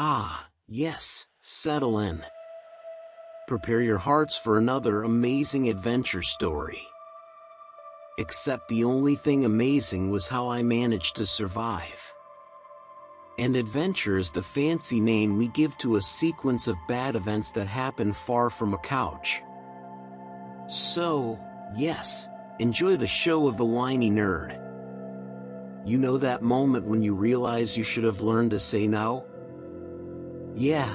Ah, yes, settle in. Prepare your hearts for another amazing adventure story. Except the only thing amazing was how I managed to survive. And adventure is the fancy name we give to a sequence of bad events that happen far from a couch. So, yes, enjoy the show of the whiny nerd. You know that moment when you realize you should have learned to say no? Yeah.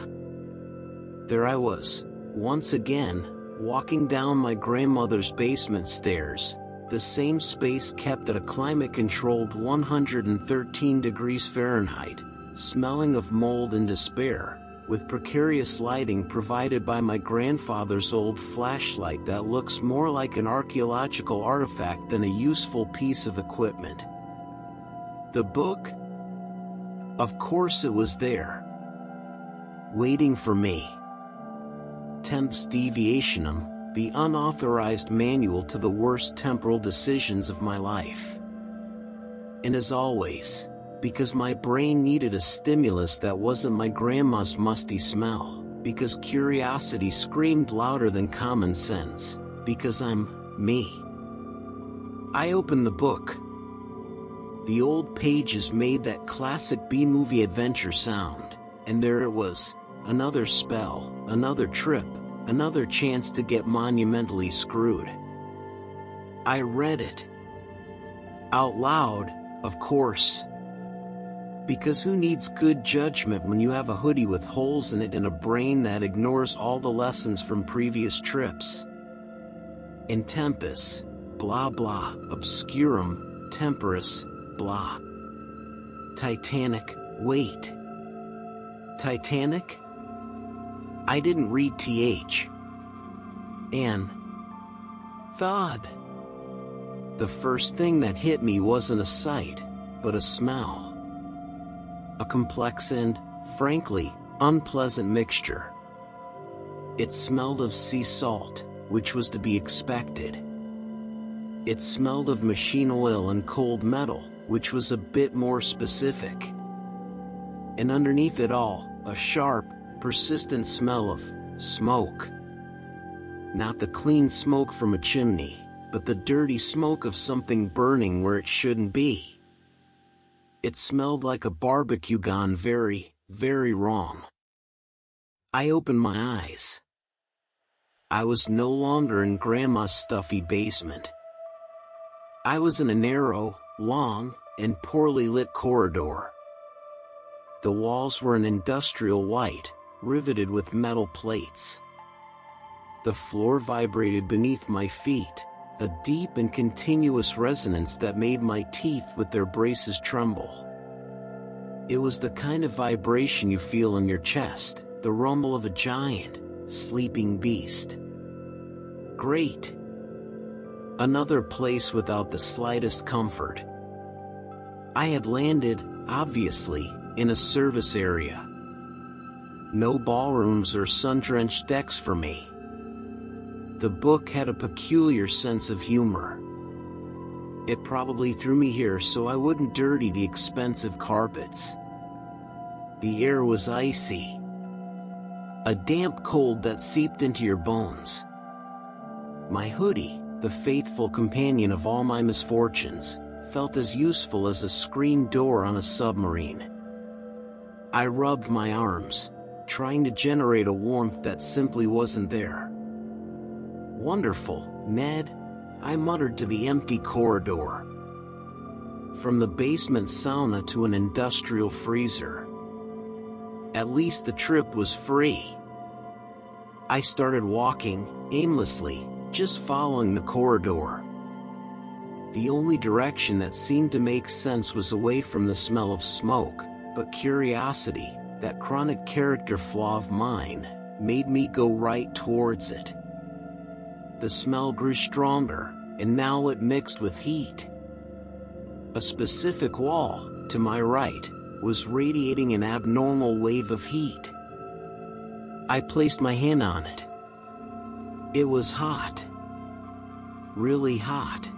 There I was, once again, walking down my grandmother's basement stairs, the same space kept at a climate-controlled 113 degrees Fahrenheit, smelling of mold and despair, with precarious lighting provided by my grandfather's old flashlight that looks more like an archaeological artifact than a useful piece of equipment. The book? Of course it was there. Waiting for me. Tempus Deviationum, the unauthorized manual to the worst temporal decisions of my life. And as always, because my brain needed a stimulus that wasn't my grandma's musty smell, because curiosity screamed louder than common sense, because I'm me. I opened the book. The old pages made that classic B-movie adventure sound, and there it was, another spell, another trip, another chance to get monumentally screwed. I read it. Out loud, of course. Because who needs good judgment when you have a hoodie with holes in it and a brain that ignores all the lessons from previous trips? In tempus, blah blah, obscurum, temporis, blah. Titanic, wait. Titanic? I didn't read TH. And thawed. The first thing that hit me wasn't a sight, but a smell. A complex and, frankly, unpleasant mixture. It smelled of sea salt, which was to be expected. It smelled of machine oil and cold metal, which was a bit more specific. And underneath it all, a sharp, persistent smell of smoke. Not the clean smoke from a chimney, but the dirty smoke of something burning where it shouldn't be. It smelled like a barbecue gone very, very wrong. I opened my eyes. I was no longer in Grandma's stuffy basement. I was in a narrow, long, and poorly lit corridor. The walls were an industrial white, riveted with metal plates. The floor vibrated beneath my feet, a deep and continuous resonance that made my teeth with their braces tremble. It was the kind of vibration you feel in your chest, the rumble of a giant, sleeping beast. Great. Another place without the slightest comfort. I had landed, obviously, in a service area. No ballrooms or sun-drenched decks for me. The book had a peculiar sense of humor. It probably threw me here so I wouldn't dirty the expensive carpets. The air was icy. A damp cold that seeped into your bones. My hoodie, the faithful companion of all my misfortunes, felt as useful as a screen door on a submarine. I rubbed my arms, trying to generate a warmth that simply wasn't there. Wonderful, Ned, I muttered to the empty corridor. From the basement sauna to an industrial freezer. At least the trip was free. I started walking, aimlessly, just following the corridor. The only direction that seemed to make sense was away from the smell of smoke, but curiosity, that chronic character flaw of mine, made me go right towards it. The smell grew stronger, and now it mixed with heat. A specific wall, to my right, was radiating an abnormal wave of heat. I placed my hand on it. It was hot. Really hot.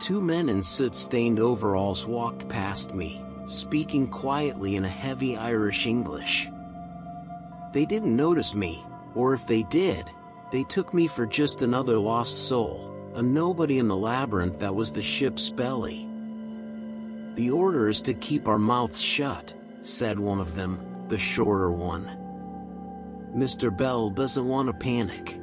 Two men in soot-stained overalls walked past me, speaking quietly in a heavy Irish English. They didn't notice me, or if they did, they took me for just another lost soul, a nobody in the labyrinth that was the ship's belly. "The order is to keep our mouths shut," said one of them, the shorter one. "Mr. Bell doesn't want to panic.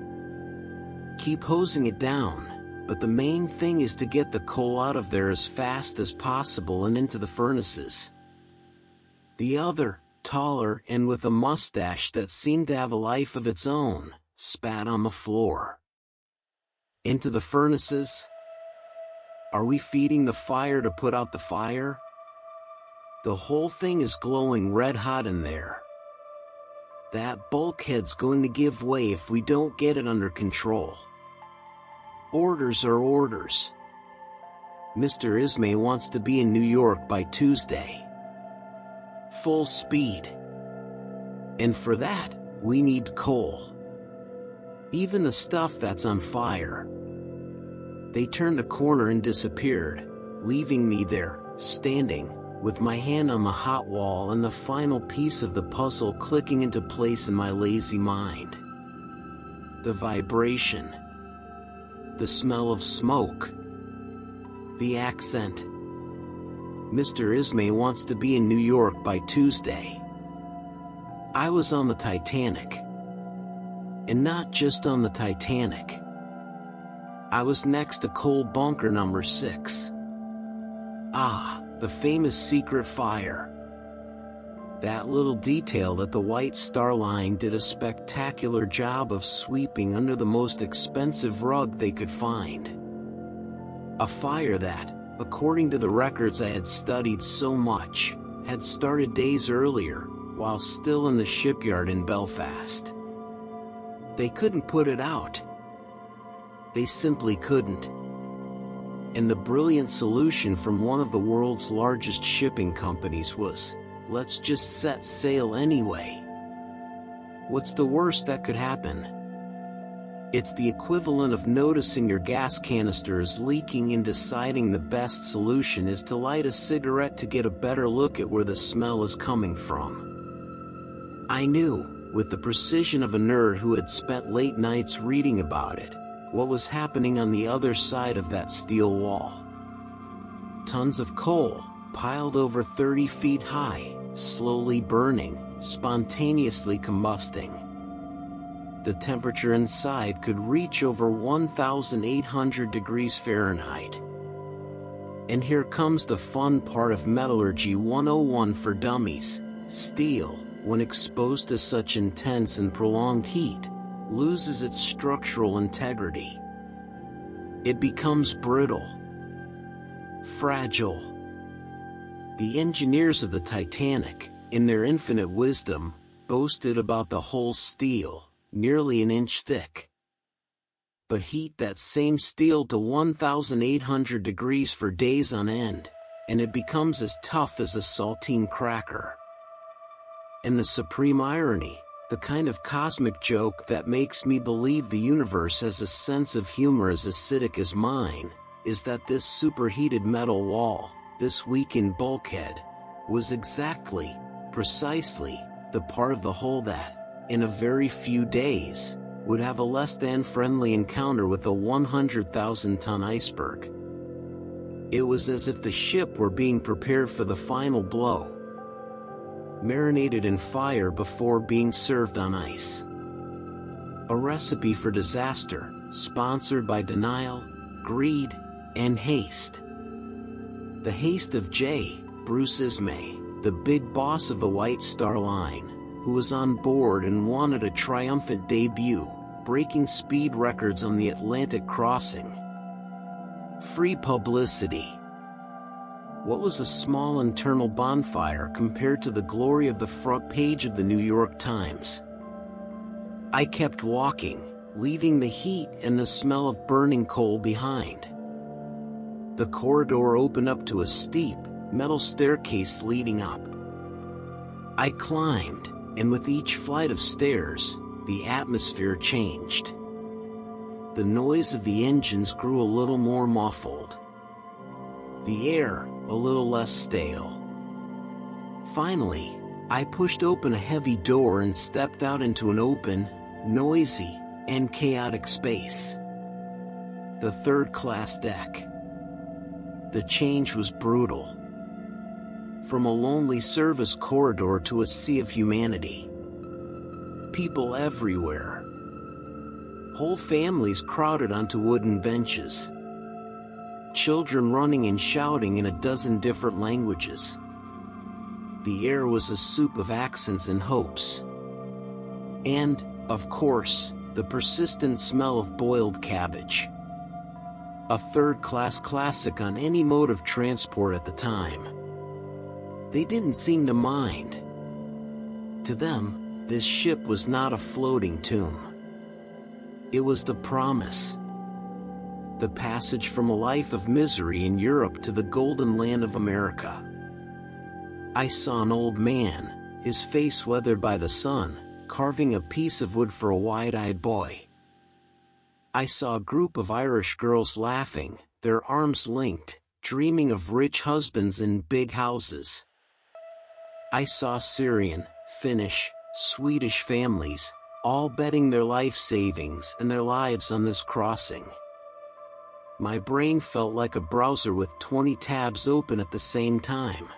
Keep hosing it down, but the main thing is to get the coal out of there as fast as possible and into the furnaces." The other, taller and with a mustache that seemed to have a life of its own, spat on the floor. "Into the furnaces? Are we feeding the fire to put out the fire? The whole thing is glowing red hot in there. That bulkhead's going to give way if we don't get it under control. Orders are orders. Mr. Ismay wants to be in New York by Tuesday. Full speed. And for that, we need coal. Even the stuff that's on fire." They turned a corner and disappeared, leaving me there, standing, with my hand on the hot wall and the final piece of the puzzle clicking into place in my lazy mind. The vibration. The smell of smoke. The accent. Mr. Ismay wants to be in New York by Tuesday. I was on the Titanic. And not just on the Titanic. I was next to coal bunker number 6. Ah, the famous secret fire. That little detail that the White Star Line did a spectacular job of sweeping under the most expensive rug they could find. A fire that, according to the records I had studied so much, had started days earlier, while still in the shipyard in Belfast. They couldn't put it out. They simply couldn't. And the brilliant solution from one of the world's largest shipping companies was, let's just set sail anyway. What's the worst that could happen? It's the equivalent of noticing your gas canister is leaking and deciding the best solution is to light a cigarette to get a better look at where the smell is coming from. I knew, with the precision of a nerd who had spent late nights reading about it, what was happening on the other side of that steel wall. Tons of coal, piled over 30 feet high, slowly burning, spontaneously combusting. The temperature inside could reach over 1,800 degrees Fahrenheit. And here comes the fun part of Metallurgy 101 for dummies. Steel, when exposed to such intense and prolonged heat, loses its structural integrity. It becomes brittle, fragile. The engineers of the Titanic, in their infinite wisdom, boasted about the whole steel, nearly an inch thick. But heat that same steel to 1,800 degrees for days on end, and it becomes as tough as a saltine cracker. And the supreme irony, the kind of cosmic joke that makes me believe the universe has a sense of humor as acidic as mine, is that this superheated metal wall, this weakened bulkhead, was exactly, precisely, the part of the hull that, in a very few days, would have a less than friendly encounter with a 100,000-ton iceberg. It was as if the ship were being prepared for the final blow, marinated in fire before being served on ice. A recipe for disaster, sponsored by denial, greed, and haste. The haste of J. Bruce Ismay, the big boss of the White Star Line, who was on board and wanted a triumphant debut, breaking speed records on the Atlantic crossing. Free publicity. What was a small internal bonfire compared to the glory of the front page of the New York Times? I kept walking, leaving the heat and the smell of burning coal behind. The corridor opened up to a steep, metal staircase leading up. I climbed, and with each flight of stairs, the atmosphere changed. The noise of the engines grew a little more muffled. The air, a little less stale. Finally, I pushed open a heavy door and stepped out into an open, noisy, and chaotic space. The third-class deck. The change was brutal. From a lonely service corridor to a sea of humanity. People everywhere. Whole families crowded onto wooden benches. Children running and shouting in a dozen different languages. The air was a soup of accents and hopes. And, of course, the persistent smell of boiled cabbage. A third-class classic on any mode of transport at the time. They didn't seem to mind. To them, this ship was not a floating tomb. It was the promise. The passage from a life of misery in Europe to the golden land of America. I saw an old man, his face weathered by the sun, carving a piece of wood for a wide-eyed boy. I saw a group of Irish girls laughing, their arms linked, dreaming of rich husbands in big houses. I saw Syrian, Finnish, Swedish families, all betting their life savings and their lives on this crossing. My brain felt like a browser with 20 tabs open at the same time.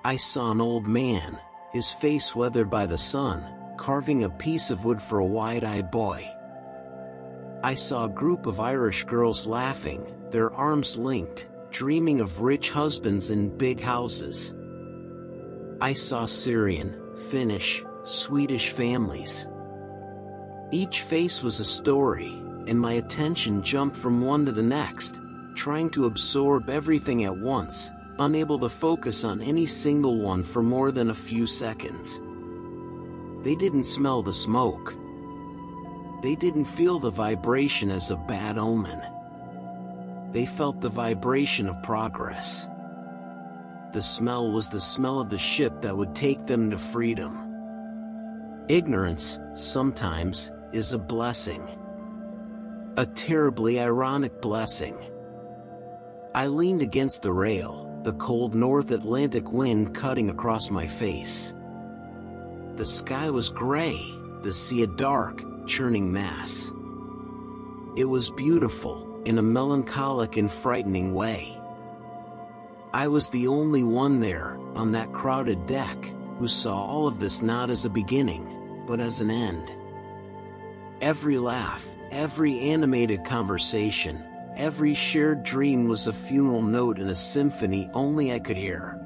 I saw an old man, his face weathered by the sun, carving a piece of wood for a wide-eyed boy. I saw a group of Irish girls laughing, their arms linked, dreaming of rich husbands in big houses. I saw Syrian, Finnish, Swedish families. Each face was a story, and my attention jumped from one to the next, trying to absorb everything at once, unable to focus on any single one for more than a few seconds. They didn't smell the smoke. They didn't feel the vibration as a bad omen. They felt the vibration of progress. The smell was the smell of the ship that would take them to freedom. Ignorance, sometimes, is a blessing. A terribly ironic blessing. I leaned against the rail, the cold North Atlantic wind cutting across my face. The sky was gray, the sea a dark, churning mass. It was beautiful, in a melancholic and frightening way. I was the only one there, on that crowded deck, who saw all of this not as a beginning, but as an end. Every laugh, every animated conversation, every shared dream was a funeral note in a symphony only I could hear.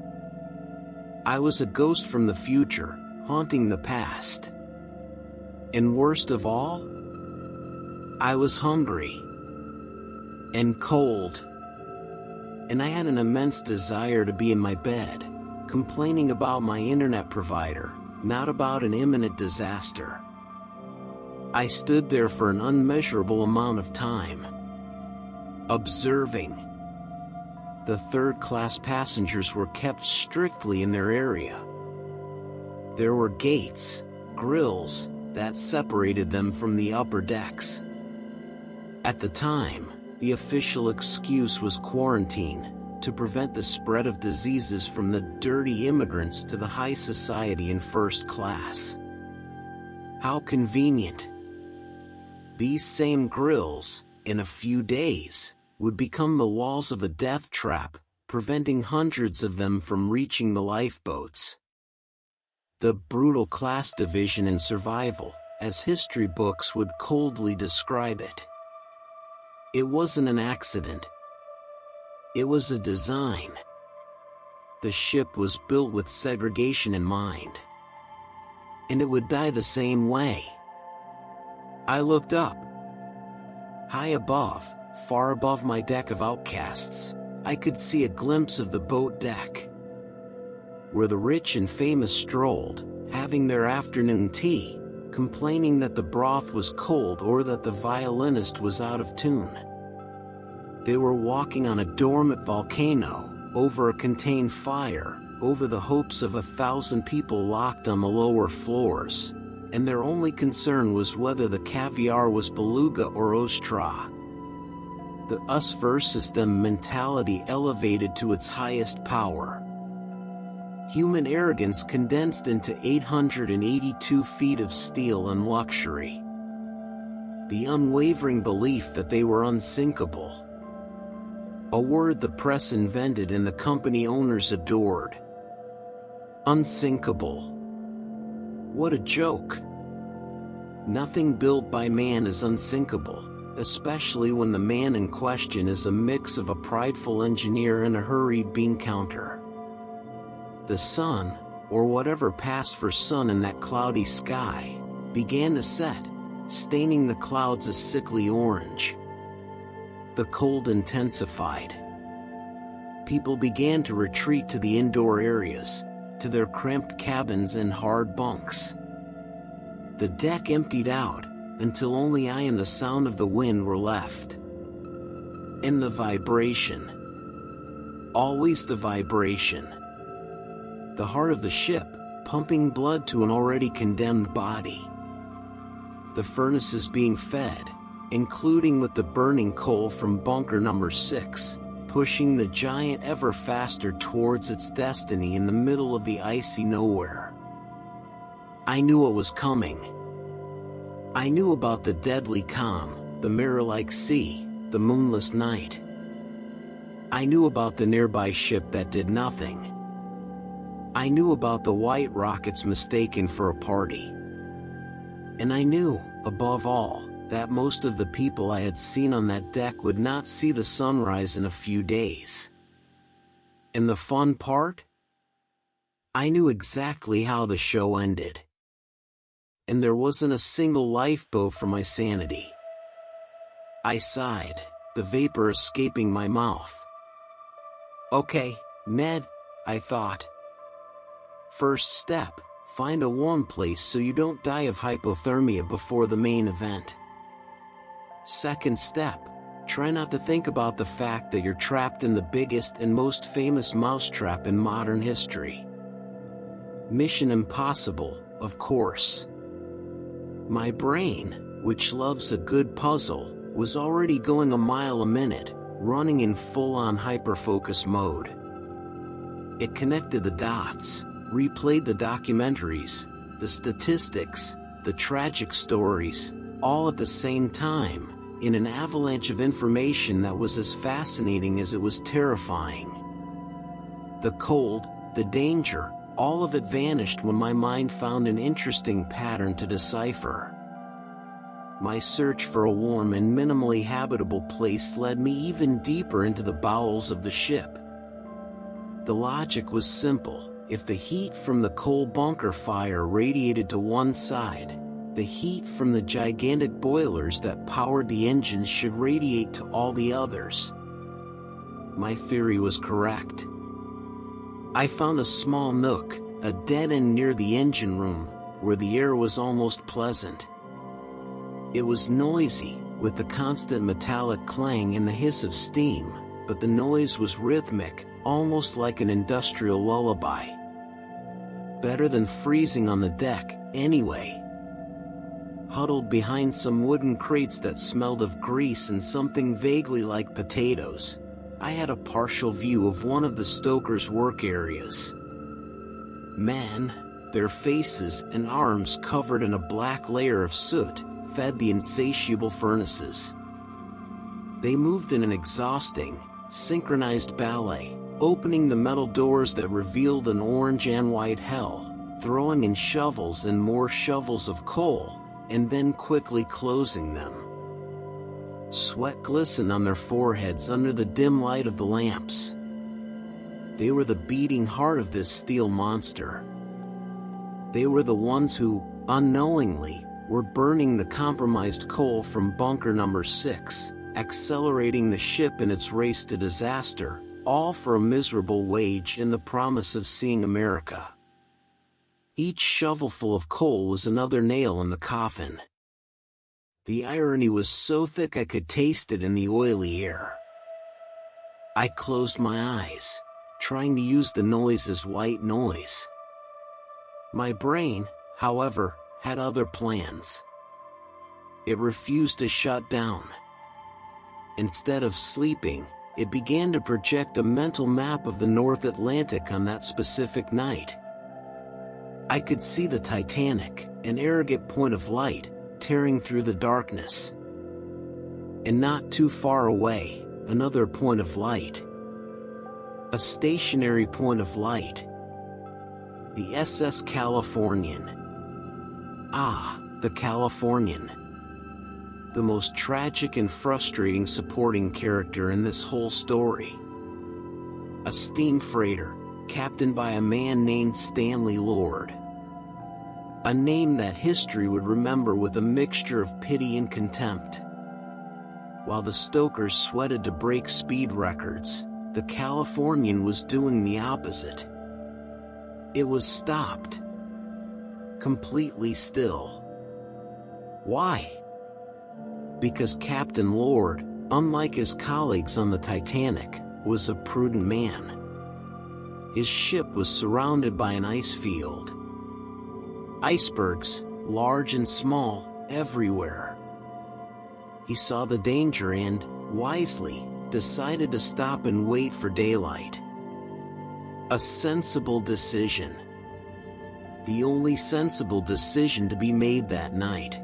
I was a ghost from the future, haunting the past. And worst of all, I was hungry. And cold. And I had an immense desire to be in my bed, complaining about my internet provider, not about an imminent disaster. I stood there for an unmeasurable amount of time. Observing. The third-class passengers were kept strictly in their area. There were gates, grills, that separated them from the upper decks. At the time, the official excuse was quarantine, to prevent the spread of diseases from the dirty immigrants to the high society in first class. How convenient. These same grills, in a few days, would become the walls of a death trap, preventing hundreds of them from reaching the lifeboats. The brutal class division in survival, as history books would coldly describe it. It wasn't an accident. It was a design. The ship was built with segregation in mind. And it would die the same way. I looked up. High above, far above my deck of outcasts, I could see a glimpse of the boat deck, where the rich and famous strolled, having their afternoon tea, complaining that the broth was cold or that the violinist was out of tune. They were walking on a dormant volcano, over a contained fire, over the hopes of 1,000 people locked on the lower floors, and their only concern was whether the caviar was beluga or ostra. The us versus them mentality elevated to its highest power. Human arrogance condensed into 882 feet of steel and luxury. The unwavering belief that they were unsinkable. A word the press invented and the company owners adored. Unsinkable. What a joke. Nothing built by man is unsinkable, especially when the man in question is a mix of a prideful engineer and a hurried bean counter. The sun, or whatever passed for sun in that cloudy sky, began to set, staining the clouds a sickly orange. The cold intensified. People began to retreat to the indoor areas, to their cramped cabins and hard bunks. The deck emptied out, until only I and the sound of the wind were left. And the vibration. Always the vibration. The heart of the ship, pumping blood to an already condemned body. The furnaces being fed, including with the burning coal from bunker number 6, pushing the giant ever faster towards its destiny in the middle of the icy nowhere. I knew what was coming. I knew about the deadly calm, the mirror-like sea, the moonless night. I knew about the nearby ship that did nothing. I knew about the white rockets mistaken for a party. And I knew, above all, that most of the people I had seen on that deck would not see the sunrise in a few days. And the fun part? I knew exactly how the show ended. And there wasn't a single lifeboat for my sanity. I sighed, the vapor escaping my mouth. Okay, Ned, I thought. First step, find a warm place so you don't die of hypothermia before the main event. Second step, try not to think about the fact that you're trapped in the biggest and most famous mousetrap in modern history. Mission impossible, of course. My brain, which loves a good puzzle, was already going a mile a minute, running in full-on hyperfocus mode. It connected the dots, replayed the documentaries, the statistics, the tragic stories, all at the same time, in an avalanche of information that was as fascinating as it was terrifying. The cold, the danger, all of it vanished when my mind found an interesting pattern to decipher. My search for a warm and minimally habitable place led me even deeper into the bowels of the ship. The logic was simple. If the heat from the coal bunker fire radiated to one side, the heat from the gigantic boilers that powered the engines should radiate to all the others. My theory was correct. I found a small nook, a dead end near the engine room, where the air was almost pleasant. It was noisy, with the constant metallic clang and the hiss of steam, but the noise was rhythmic, almost like an industrial lullaby. Better than freezing on the deck, anyway. Huddled behind some wooden crates that smelled of grease and something vaguely like potatoes, I had a partial view of one of the stokers' work areas. Men, their faces and arms covered in a black layer of soot, fed the insatiable furnaces. They moved in an exhausting, synchronized ballet, opening the metal doors that revealed an orange and white hell, throwing in shovels and more shovels of coal, and then quickly closing them. Sweat glistened on their foreheads under the dim light of the lamps. They were the beating heart of this steel monster. They were the ones who, unknowingly, were burning the compromised coal from bunker number 6, accelerating the ship in its race to disaster, all for a miserable wage and the promise of seeing America. Each shovelful of coal was another nail in the coffin. The irony was so thick I could taste it in the oily air. I closed my eyes, trying to use the noise as white noise. My brain, however, had other plans. It refused to shut down. Instead of sleeping, it began to project a mental map of the North Atlantic on that specific night. I could see the Titanic, an arrogant point of light, tearing through the darkness. And not too far away, another point of light. A stationary point of light. The SS Californian. Ah, the Californian. The most tragic and frustrating supporting character in this whole story. A steam freighter, captained by a man named Stanley Lord. A name that history would remember with a mixture of pity and contempt. While the stokers sweated to break speed records, the Californian was doing the opposite. It was stopped. Completely still. Why? Because Captain Lord, unlike his colleagues on the Titanic, was a prudent man. His ship was surrounded by an ice field. Icebergs, large and small, everywhere. He saw the danger and, wisely, decided to stop and wait for daylight. A sensible decision. The only sensible decision to be made that night.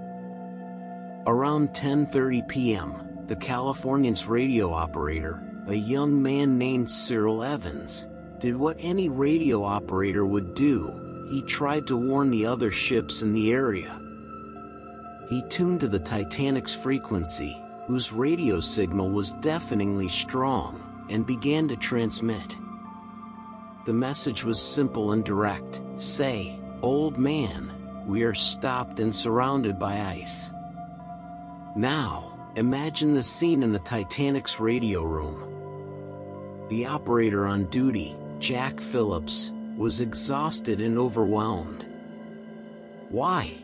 Around 10:30 p.m., the Californian's radio operator, a young man named Cyril Evans, did what any radio operator would do. He tried to warn the other ships in the area. He tuned to the Titanic's frequency, whose radio signal was deafeningly strong, and began to transmit. The message was simple and direct. Say, old man, we are stopped and surrounded by ice. Now, imagine the scene in the Titanic's radio room. The operator on duty, Jack Phillips, was exhausted and overwhelmed. Why?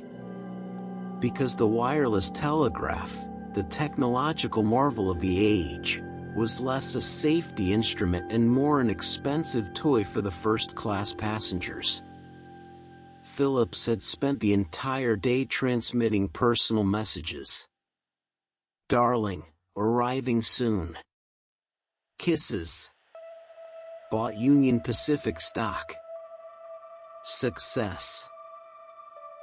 Because the wireless telegraph, the technological marvel of the age, was less a safety instrument and more an expensive toy for the first-class passengers. Phillips had spent the entire day transmitting personal messages. Darling, arriving soon. Kisses. Bought Union Pacific stock. Success.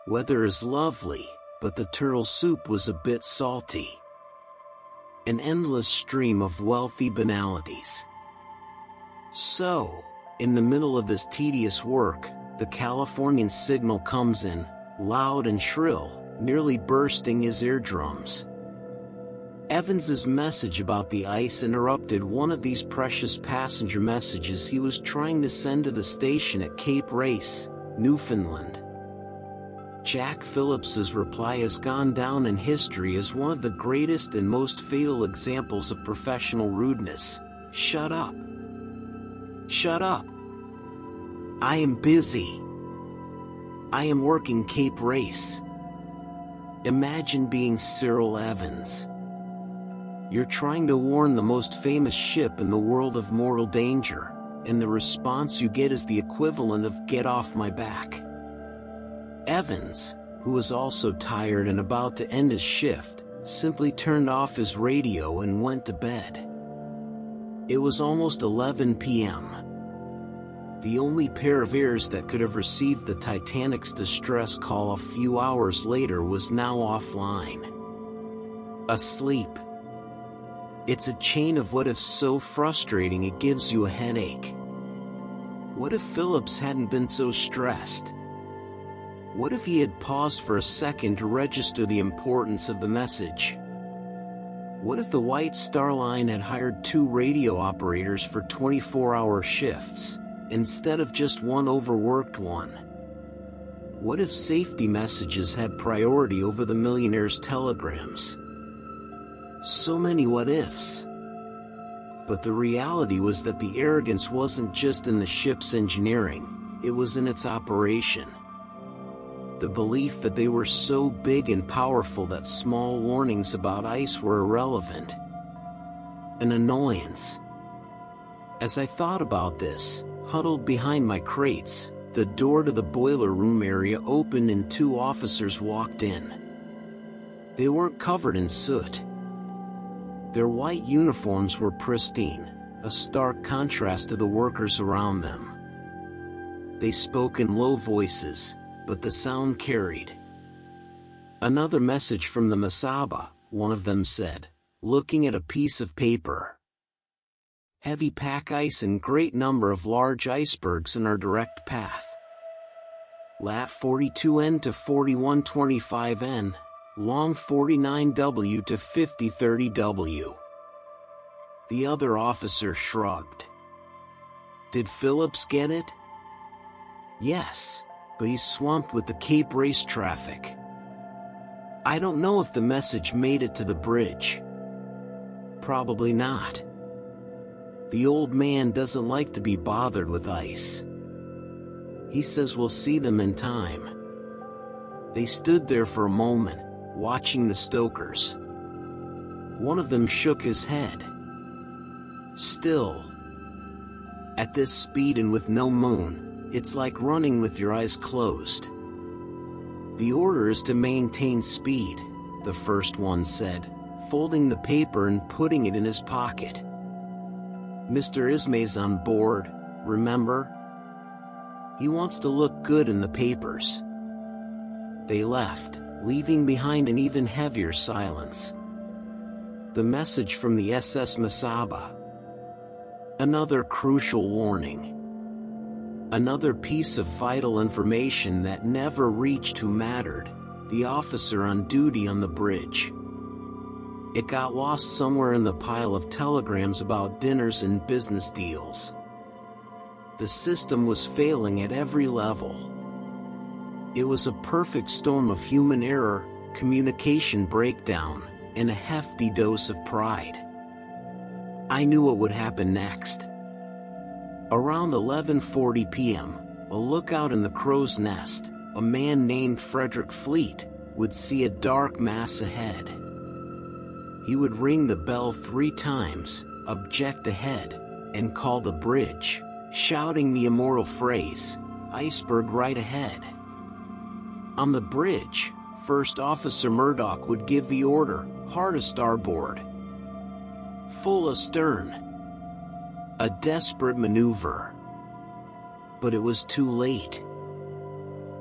Weather is lovely, but the turtle soup was a bit salty. An endless stream of wealthy banalities. So, in the middle of this tedious work, the Californian signal comes in, loud and shrill, nearly bursting his eardrums. Evans's message about the ice interrupted one of these precious passenger messages he was trying to send to the station at Cape Race, Newfoundland. Jack Phillips's reply has gone down in history as one of the greatest and most fatal examples of professional rudeness. Shut up. Shut up. I am busy. I am working Cape Race. Imagine being Cyril Evans. You're trying to warn the most famous ship in the world of mortal danger, and the response you get is the equivalent of "get off my back." Evans, who was also tired and about to end his shift, simply turned off his radio and went to bed. It was almost 11 p.m. The only pair of ears that could have received the Titanic's distress call a few hours later was now offline. Asleep. It's a chain of what ifs so frustrating it gives you a headache. What if Phillips hadn't been so stressed? What if he had paused for a second to register the importance of the message? What if the White Star Line had hired 2 radio operators for 24-hour shifts, instead of just one overworked one? What if safety messages had priority over the millionaire's telegrams? So many what ifs. But the reality was that the arrogance wasn't just in the ship's engineering, it was in its operation. The belief that they were so big and powerful that small warnings about ice were irrelevant. An annoyance. As I thought about this, huddled behind my crates, the door to the boiler room area opened and 2 officers walked in. They weren't covered in soot. Their white uniforms were pristine, a stark contrast to the workers around them. They spoke in low voices, but the sound carried. "Another message from the Masaba," one of them said, looking at a piece of paper. "Heavy pack ice and great number of large icebergs in our direct path. Lat 42N to 4125N, long 49W to 5030W. The other officer shrugged. "Did Phillips get it?" "Yes, but he's swamped with the Cape Race traffic. I don't know if the message made it to the bridge." "Probably not. The old man doesn't like to be bothered with ice. He says we'll see them in time." They stood there for a moment, watching the stokers. One of them shook his head. "Still, at this speed and with no moon, it's like running with your eyes closed." "The order is to maintain speed," the first one said, folding the paper and putting it in his pocket. "Mr. Ismay's on board, remember? He wants to look good in the papers." They left, leaving behind an even heavier silence. The message from the SS Masaba. Another crucial warning. Another piece of vital information that never reached who mattered, the officer on duty on the bridge. It got lost somewhere in the pile of telegrams about dinners and business deals. The system was failing at every level. It was a perfect storm of human error, communication breakdown, and a hefty dose of pride. I knew what would happen next. Around 11:40 p.m., a lookout in the crow's nest, a man named Frederick Fleet, would see a dark mass ahead. He would ring the bell 3 times, object ahead, and call the bridge, shouting the immortal phrase, "Iceberg right ahead." On the bridge, First Officer Murdoch would give the order, "Hard a starboard. Full astern." A desperate maneuver. But it was too late.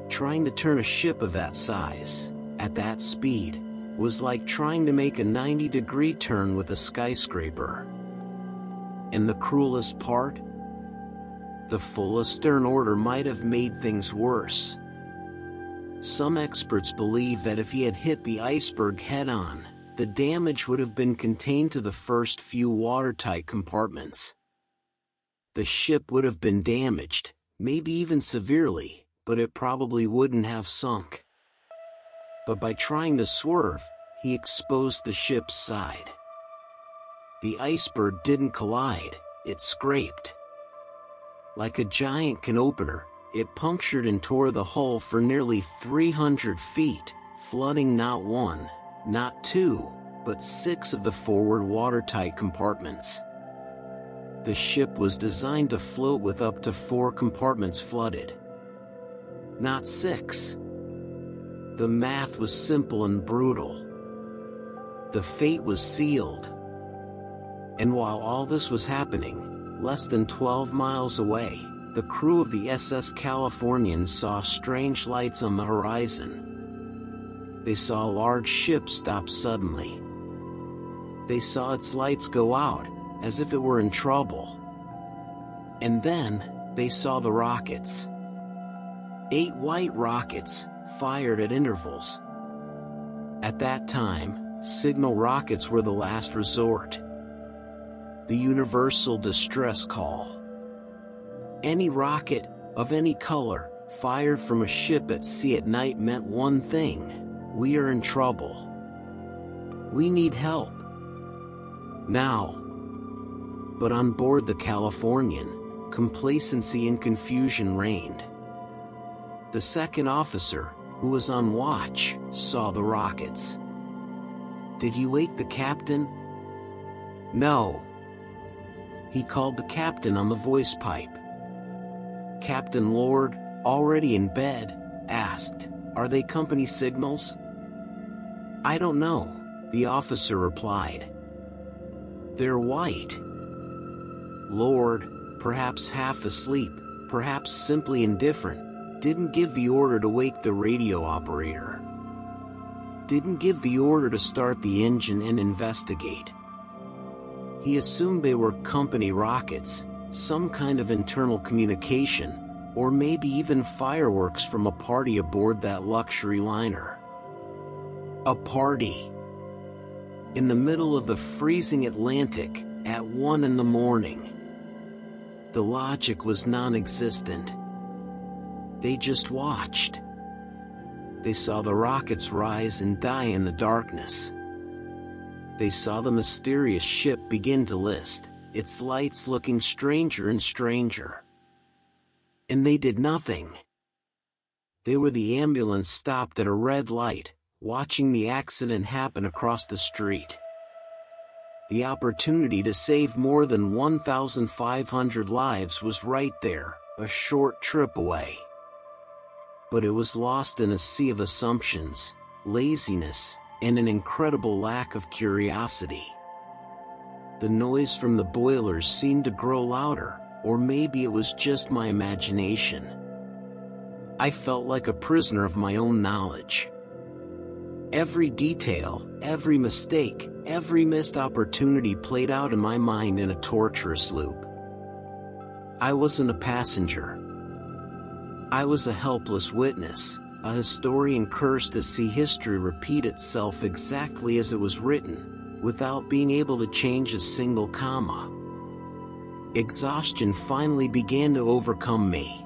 Trying to turn a ship of that size, at that speed, was like trying to make a 90-degree turn with a skyscraper. And the cruelest part? The full astern order might have made things worse. Some experts believe that if he had hit the iceberg head-on, the damage would have been contained to the first few watertight compartments. The ship would have been damaged, maybe even severely, but it probably wouldn't have sunk. But by trying to swerve, he exposed the ship's side. The iceberg didn't collide, it scraped. Like a giant can opener, it punctured and tore the hull for nearly 300 feet, flooding not 1, not 2, but 6 of the forward watertight compartments. The ship was designed to float with up to 4 compartments flooded, not 6. The math was simple and brutal. The fate was sealed. And while all this was happening, less than 12 miles away, the crew of the SS Californian saw strange lights on the horizon. They saw a large ship stop suddenly. They saw its lights go out, as if it were in trouble. And then, they saw the rockets. 8 white rockets, fired at intervals. At that time, signal rockets were the last resort. The universal distress call. Any rocket, of any color, fired from a ship at sea at night meant one thing: we are in trouble. We need help. Now. But on board the Californian, complacency and confusion reigned. The second officer, who was on watch, saw the rockets. Did he wake the captain? No. He called the captain on the voice pipe. Captain Lord, already in bed, asked, "Are they company signals?" "I don't know," the officer replied. They're white. Lord, perhaps half asleep, perhaps simply indifferent, didn't give the order to wake the radio operator. Didn't give the order to start the engine and investigate. He assumed they were company rockets, some kind of internal communication, or maybe even fireworks from a party aboard that luxury liner. A party. In the middle of the freezing Atlantic, at 1 in the morning. The logic was non-existent. They just watched. They saw the rockets rise and die in the darkness. They saw the mysterious ship begin to list, its lights looking stranger and stranger. And they did nothing. They were the ambulance stopped at a red light, watching the accident happen across the street. The opportunity to save more than 1,500 lives was right there, a short trip away. But it was lost in a sea of assumptions, laziness, and an incredible lack of curiosity. The noise from the boilers seemed to grow louder, or maybe it was just my imagination. I felt like a prisoner of my own knowledge. Every detail, every mistake, every missed opportunity played out in my mind in a torturous loop. I wasn't a passenger. I was a helpless witness, a historian cursed to see history repeat itself exactly as it was written, without being able to change a single comma. Exhaustion finally began to overcome me.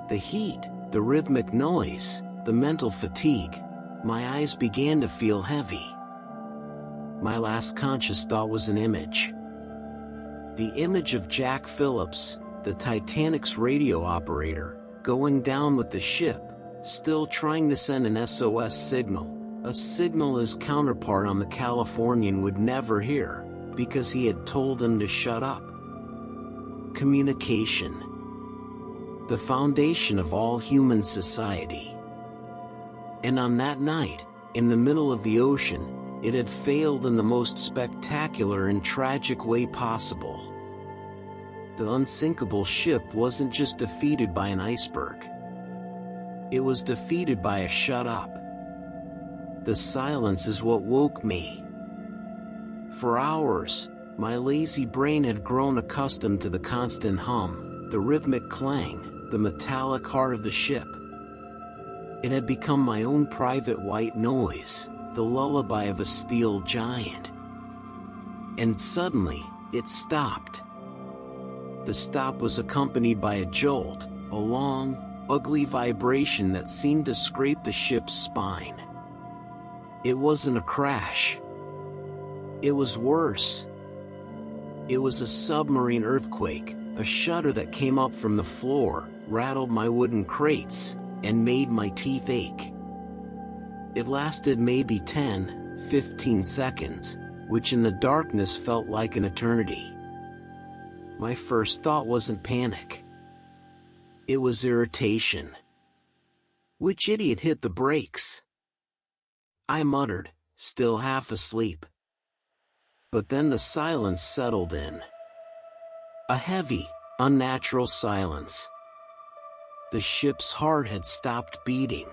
The heat, the rhythmic noise, the mental fatigue, my eyes began to feel heavy. My last conscious thought was an image. The image of Jack Phillips, the Titanic's radio operator, going down with the ship, still trying to send an SOS signal, a signal his counterpart on the Californian would never hear, because he had told him to shut up. Communication. The foundation of all human society. And on that night, in the middle of the ocean, it had failed in the most spectacular and tragic way possible. The unsinkable ship wasn't just defeated by an iceberg. It was defeated by a shut up. The silence is what woke me. For hours, my lazy brain had grown accustomed to the constant hum, the rhythmic clang, the metallic heart of the ship. It had become my own private white noise, the lullaby of a steel giant. And suddenly, it stopped. The stop was accompanied by a jolt, a long, ugly vibration that seemed to scrape the ship's spine. It wasn't a crash. It was worse. It was a submarine earthquake, a shudder that came up from the floor, rattled my wooden crates, and made my teeth ache. It lasted maybe 10, 15 seconds, which in the darkness felt like an eternity. My first thought wasn't panic. It was irritation. Which idiot hit the brakes? I muttered, still half asleep. But then the silence settled in. A heavy, unnatural silence. The ship's heart had stopped beating.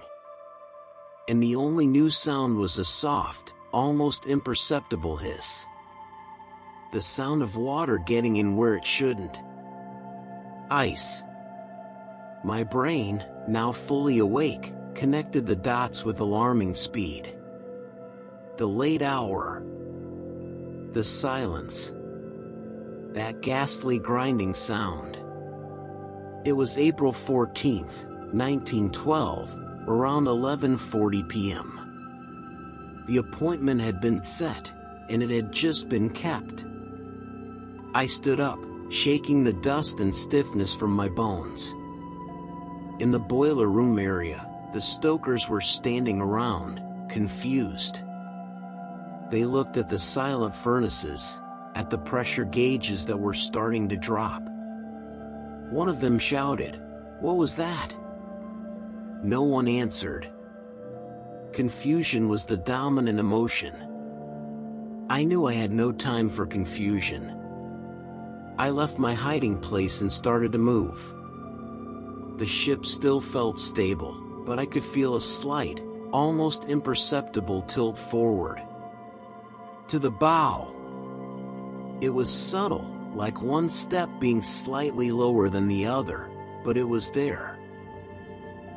And the only new sound was a soft, almost imperceptible hiss. The sound of water getting in where it shouldn't. Ice. My brain, now fully awake, connected the dots with alarming speed. The late hour. The silence. That ghastly grinding sound. It was April 14th, 1912, around 11:40 p.m. The appointment had been set, and it had just been kept. I stood up, shaking the dust and stiffness from my bones. In the boiler room area, the stokers were standing around, confused. They looked at the silent furnaces, at the pressure gauges that were starting to drop. One of them shouted, "What was that?" No one answered. Confusion was the dominant emotion. I knew I had no time for confusion. I left my hiding place and started to move. The ship still felt stable, but I could feel a slight, almost imperceptible tilt forward. To the bow. It was subtle, like one step being slightly lower than the other, but it was there.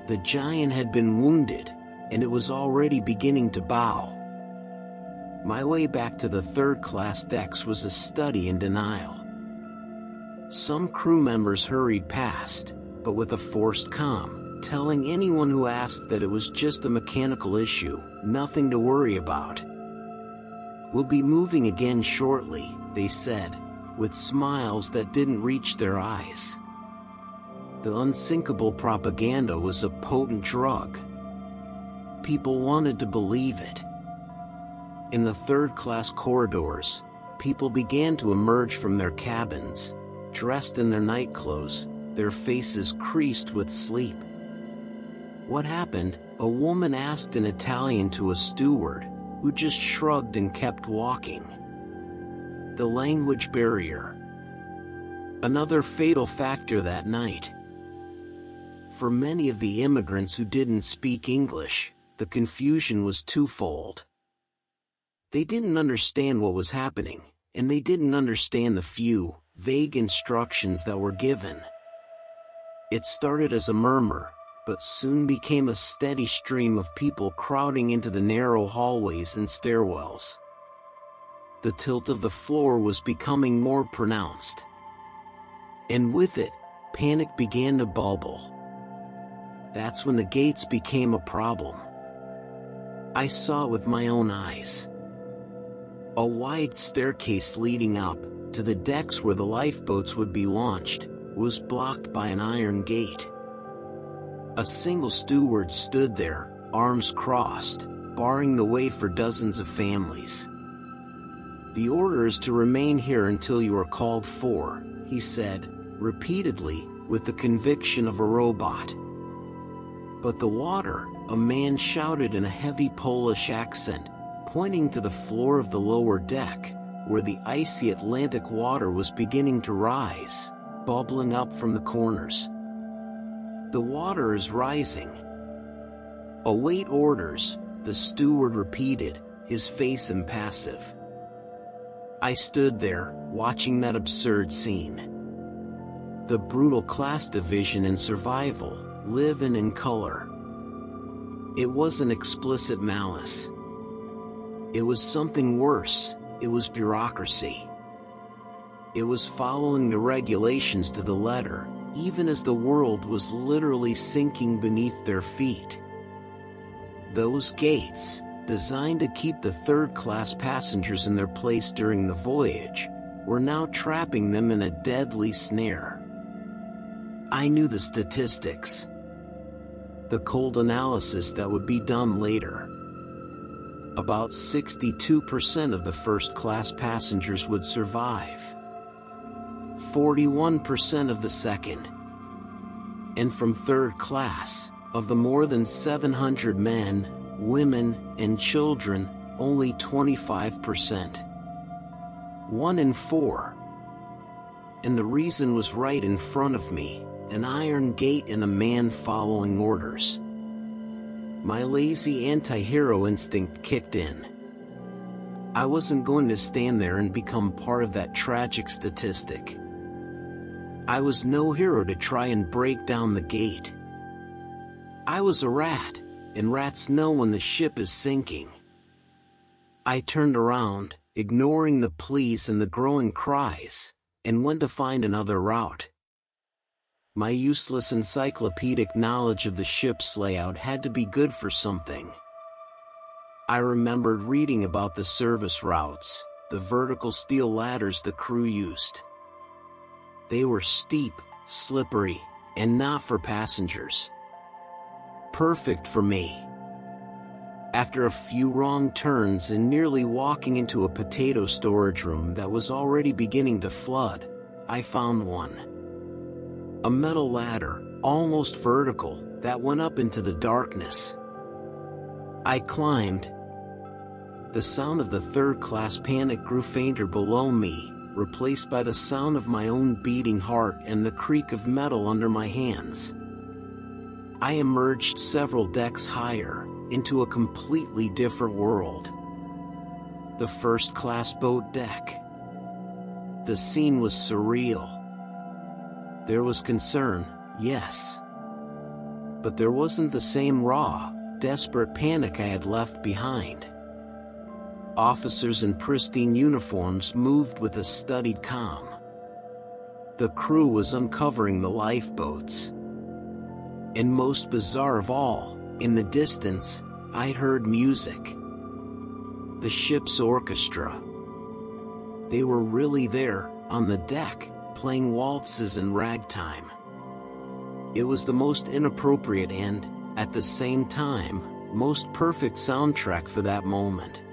The giant had been wounded, and it was already beginning to bow. My way back to the third-class decks was a study in denial. Some crew members hurried past, but with a forced calm, telling anyone who asked that it was just a mechanical issue, nothing to worry about. "We'll be moving again shortly," they said, with smiles that didn't reach their eyes. The unsinkable propaganda was a potent drug. People wanted to believe it. In the third-class corridors, people began to emerge from their cabins, dressed in their nightclothes, their faces creased with sleep. "What happened?" a woman asked in Italian to a steward, who just shrugged and kept walking. The language barrier. Another fatal factor that night. For many of the immigrants who didn't speak English, the confusion was twofold. They didn't understand what was happening, and they didn't understand the few, vague instructions that were given. It started as a murmur, but soon became a steady stream of people crowding into the narrow hallways and stairwells. The tilt of the floor was becoming more pronounced. And with it, panic began to bubble. That's when the gates became a problem. I saw it with my own eyes. A wide staircase leading up to the decks where the lifeboats would be launched was blocked by an iron gate. A single steward stood there, arms crossed, barring the way for dozens of families. "The order is to remain here until you are called for," he said, repeatedly, with the conviction of a robot. "But the water," a man shouted in a heavy Polish accent, pointing to the floor of the lower deck, where the icy Atlantic water was beginning to rise, bubbling up from the corners. "The water is rising." "Await orders," the steward repeated, his face impassive. I stood there, watching that absurd scene. The brutal class division in survival, live-in in color. It wasn't explicit malice. It was something worse. It was bureaucracy. It was following the regulations to the letter, even as the world was literally sinking beneath their feet. Those gates, designed to keep the third-class passengers in their place during the voyage, were now trapping them in a deadly snare. I knew the statistics. The cold analysis that would be done later. About 62% of the first-class passengers would survive. 41% of the second. And from third class, of the more than 700 men, women, and children, only 25%. 1 in 4. And the reason was right in front of me, an iron gate and a man following orders. My lazy anti-hero instinct kicked in. I wasn't going to stand there and become part of that tragic statistic. I was no hero to try and break down the gate. I was a rat, and rats know when the ship is sinking. I turned around, ignoring the pleas and the growing cries, and went to find another route. My useless encyclopedic knowledge of the ship's layout had to be good for something. I remembered reading about the service routes, the vertical steel ladders the crew used. They were steep, slippery, and not for passengers. Perfect for me. After a few wrong turns and nearly walking into a potato storage room that was already beginning to flood, I found one. A metal ladder, almost vertical, that went up into the darkness. I climbed. The sound of the third-class panic grew fainter below me, replaced by the sound of my own beating heart and the creak of metal under my hands. I emerged several decks higher, into a completely different world. The first-class boat deck. The scene was surreal. There was concern, yes. But there wasn't the same raw, desperate panic I had left behind. Officers in pristine uniforms moved with a studied calm. The crew was uncovering the lifeboats. And most bizarre of all, in the distance, I heard music. The ship's orchestra. They were really there, on the deck, playing waltzes and ragtime. It was the most inappropriate and, at the same time, most perfect soundtrack for that moment.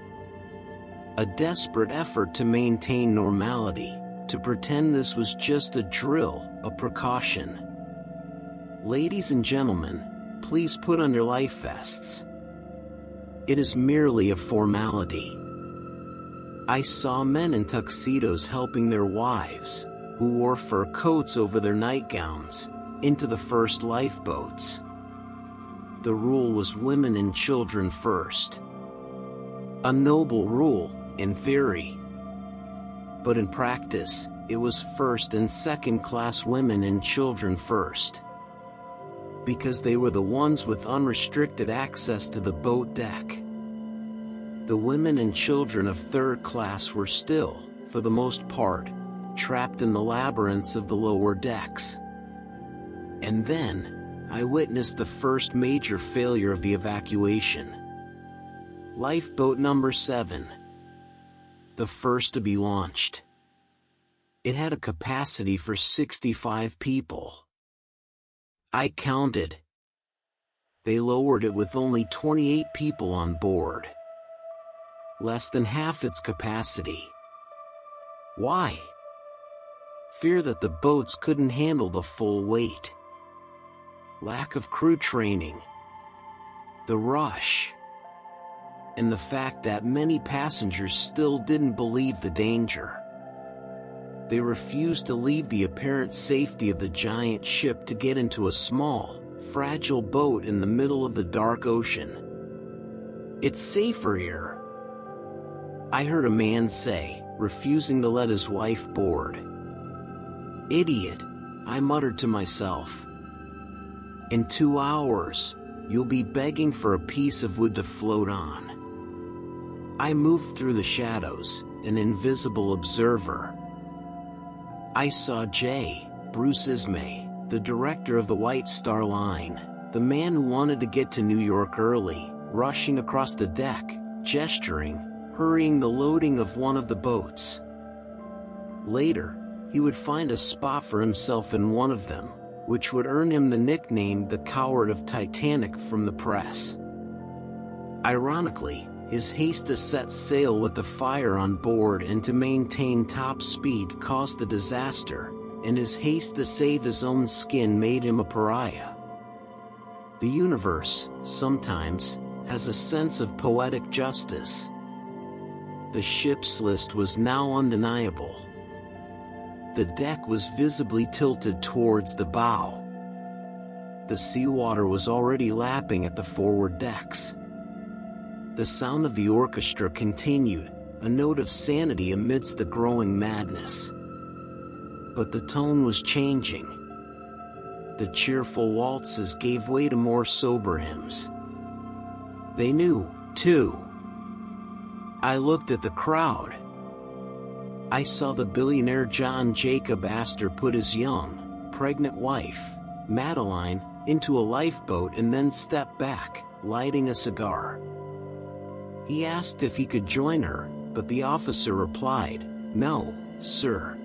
A desperate effort to maintain normality, to pretend this was just a drill, a precaution. Ladies and gentlemen, please put on your life vests. It is merely a formality. I saw men in tuxedos helping their wives, who wore fur coats over their nightgowns, into the first lifeboats. The rule was women and children first. A noble rule, in theory. But in practice, it was first and second class women and children first. Because they were the ones with unrestricted access to the boat deck. The women and children of third class were still, for the most part, trapped in the labyrinths of the lower decks. And then, I witnessed the first major failure of the evacuation. Lifeboat number 7. The first to be launched. It had a capacity for 65 people. I counted. They lowered it with only 28 people on board. Less than half its capacity. Why? Fear that the boats couldn't handle the full weight. Lack of crew training. The rush. And the fact that many passengers still didn't believe the danger. They refused to leave the apparent safety of the giant ship to get into a small, fragile boat in the middle of the dark ocean. It's safer here, I heard a man say, refusing to let his wife board. Idiot, I muttered to myself. In 2 hours, you'll be begging for a piece of wood to float on. I moved through the shadows, an invisible observer. I saw Bruce Ismay, the director of the White Star Line, the man who wanted to get to New York early, rushing across the deck, gesturing, hurrying the loading of one of the boats. Later, he would find a spot for himself in one of them, which would earn him the nickname the Coward of Titanic from the press. Ironically, his haste to set sail with the fire on board and to maintain top speed caused the disaster, and his haste to save his own skin made him a pariah. The universe, sometimes, has a sense of poetic justice. The ship's list was now undeniable. The deck was visibly tilted towards the bow. The seawater was already lapping at the forward decks. The sound of the orchestra continued, a note of sanity amidst the growing madness. But the tone was changing. The cheerful waltzes gave way to more sober hymns. They knew, too. I looked at the crowd. I saw the billionaire John Jacob Astor put his young, pregnant wife, Madeline, into a lifeboat and then step back, lighting a cigar. He asked if he could join her, but the officer replied, "No, sir.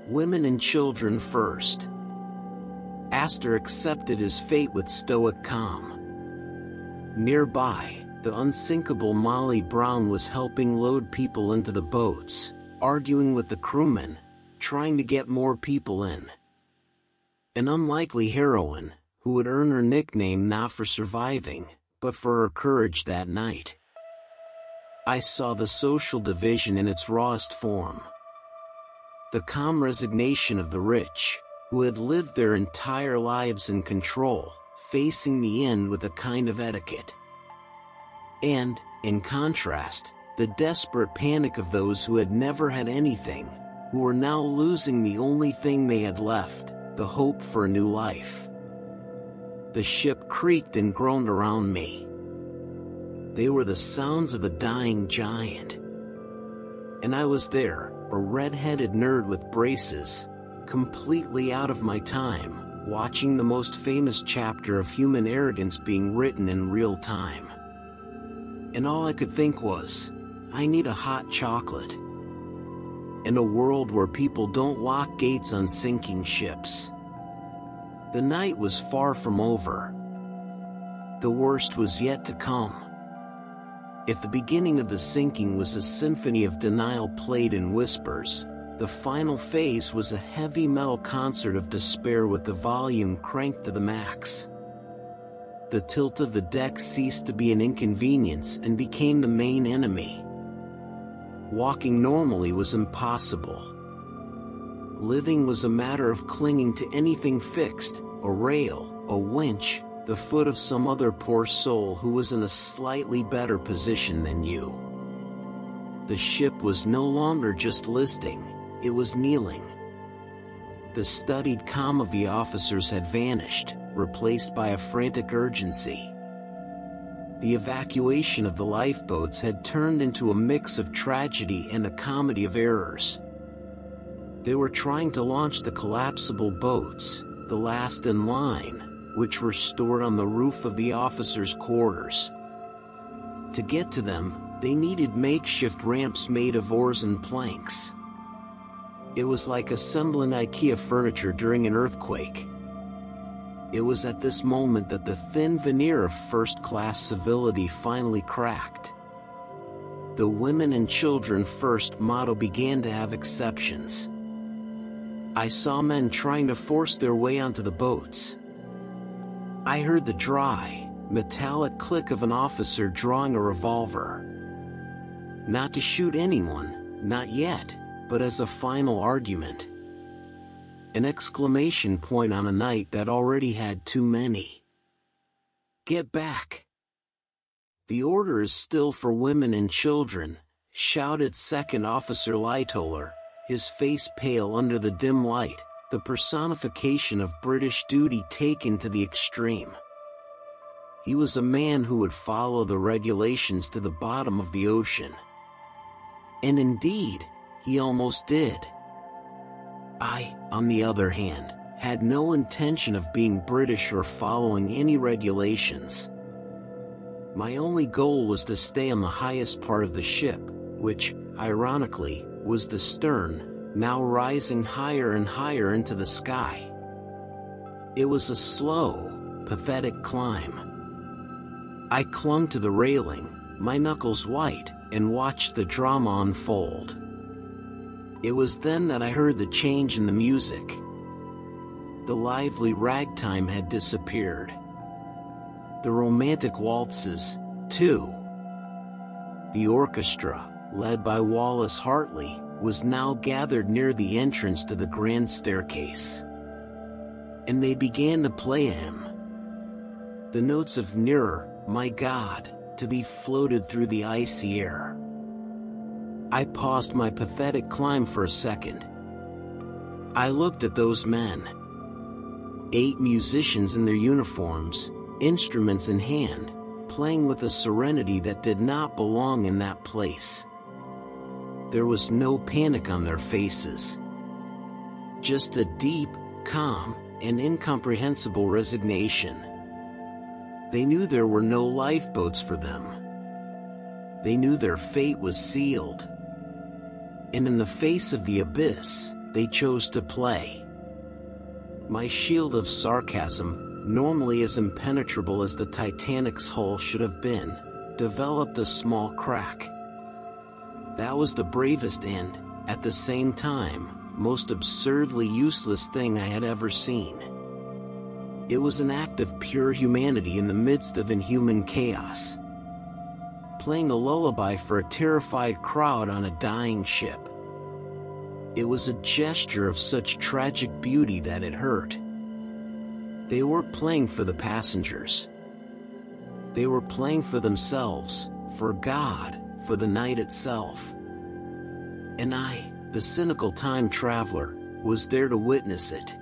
Women and children first." Astor accepted his fate with stoic calm. Nearby, the unsinkable Molly Brown was helping load people into the boats, arguing with the crewmen, trying to get more people in. An unlikely heroine, who would earn her nickname not for surviving, but for her courage that night. I saw the social division in its rawest form. The calm resignation of the rich, who had lived their entire lives in control, facing the end with a kind of etiquette. And, in contrast, the desperate panic of those who had never had anything, who were now losing the only thing they had left, the hope for a new life. The ship creaked and groaned around me. They were the sounds of a dying giant. And I was there, a red-headed nerd with braces, completely out of my time, watching the most famous chapter of human arrogance being written in real time. And all I could think was, I need a hot chocolate. In a world where people don't lock gates on sinking ships. The night was far from over. The worst was yet to come. If the beginning of the sinking was a symphony of denial played in whispers, the final phase was a heavy metal concert of despair with the volume cranked to the max. The tilt of the deck ceased to be an inconvenience and became the main enemy. Walking normally was impossible. Living was a matter of clinging to anything fixed, a rail, a winch, the foot of some other poor soul who was in a slightly better position than you. The ship was no longer just listing, it was kneeling. The studied calm of the officers had vanished, replaced by a frantic urgency. The evacuation of the lifeboats had turned into a mix of tragedy and a comedy of errors. They were trying to launch the collapsible boats, the last in line, which were stored on the roof of the officers' quarters. To get to them, they needed makeshift ramps made of oars and planks. It was like assembling IKEA furniture during an earthquake. It was at this moment that the thin veneer of first-class civility finally cracked. The women and children first motto began to have exceptions. I saw men trying to force their way onto the boats. I heard the dry, metallic click of an officer drawing a revolver. Not to shoot anyone, not yet, but as a final argument. An exclamation point on a night that already had too many. Get back! The order is still for women and children, shouted Second Officer Lightoller, his face pale under the dim light, the personification of British duty taken to the extreme. He was a man who would follow the regulations to the bottom of the ocean. And indeed, he almost did. I, on the other hand, had no intention of being British or following any regulations. My only goal was to stay on the highest part of the ship, which, ironically, was the stern, now rising higher and higher into the sky. It was a slow, pathetic climb. I clung to the railing, my knuckles white, and watched the drama unfold. It was then that I heard the change in the music. The lively ragtime had disappeared. The romantic waltzes, too. The orchestra, led by Wallace Hartley, was now gathered near the entrance to the grand staircase. And they began to play him. The notes of "Nearer, My God," to be floated through the icy air. I paused my pathetic climb for a second. I looked at those men. 8 musicians in their uniforms, instruments in hand, playing with a serenity that did not belong in that place. There was no panic on their faces. Just a deep, calm, and incomprehensible resignation. They knew there were no lifeboats for them. They knew their fate was sealed. And in the face of the abyss, they chose to play. My shield of sarcasm, normally as impenetrable as the Titanic's hull should have been, developed a small crack. That was the bravest and, at the same time, most absurdly useless thing I had ever seen. It was an act of pure humanity in the midst of inhuman chaos. playing a lullaby for a terrified crowd on a dying ship. It was a gesture of such tragic beauty that it hurt. They weren't playing for the passengers. They were playing for themselves, for God, for the night itself. And I, the cynical time traveler, was there to witness it.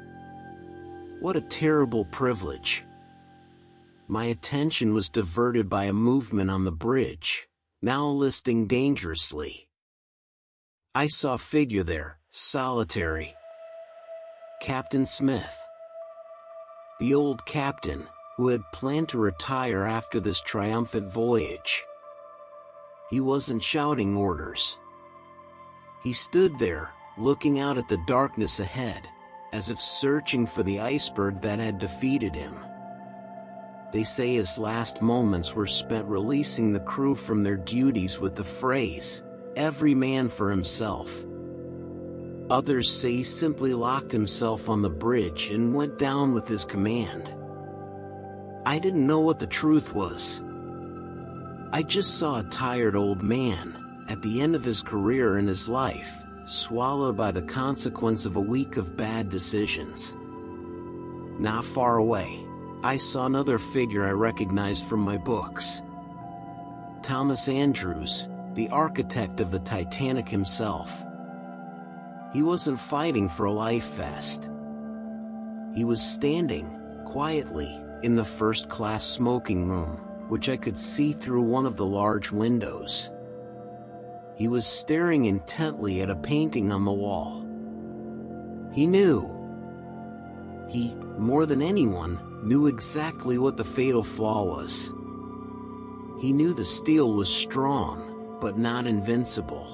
What a terrible privilege. My attention was diverted by a movement on the bridge, now listing dangerously. I saw a figure there, solitary. Captain Smith. The old captain, who had planned to retire after this triumphant voyage. He wasn't shouting orders. He stood there, looking out at the darkness ahead, as if searching for the iceberg that had defeated him. They say his last moments were spent releasing the crew from their duties with the phrase, "Every man for himself." Others say he simply locked himself on the bridge and went down with his command. I didn't know what the truth was. I just saw a tired old man, at the end of his career and his life, swallowed by the consequence of a week of bad decisions. Not far away, I saw another figure I recognized from my books. Thomas Andrews, the architect of the Titanic himself. He wasn't fighting for a life vest. He was standing, quietly, in the first-class smoking room, which I could see through one of the large windows. He was staring intently at a painting on the wall. He knew. He, more than anyone, knew exactly what the fatal flaw was. He knew the steel was strong, but not invincible.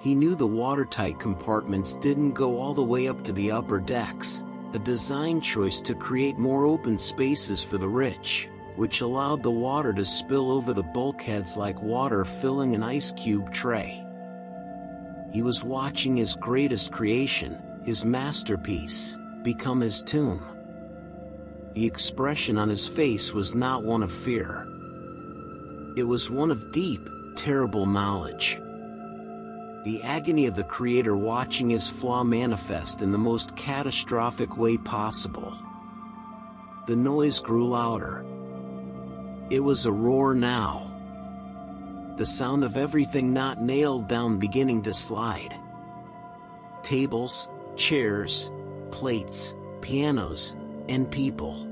He knew the watertight compartments didn't go all the way up to the upper decks, a design choice to create more open spaces for the rich, which allowed the water to spill over the bulkheads like water filling an ice cube tray. He was watching his greatest creation, his masterpiece, become his tomb. The expression on his face was not one of fear. It was one of deep, terrible knowledge. The agony of the creator watching his flaw manifest in the most catastrophic way possible. The noise grew louder. It was a roar now. The sound of everything not nailed down beginning to slide. Tables, chairs, plates, pianos, and people.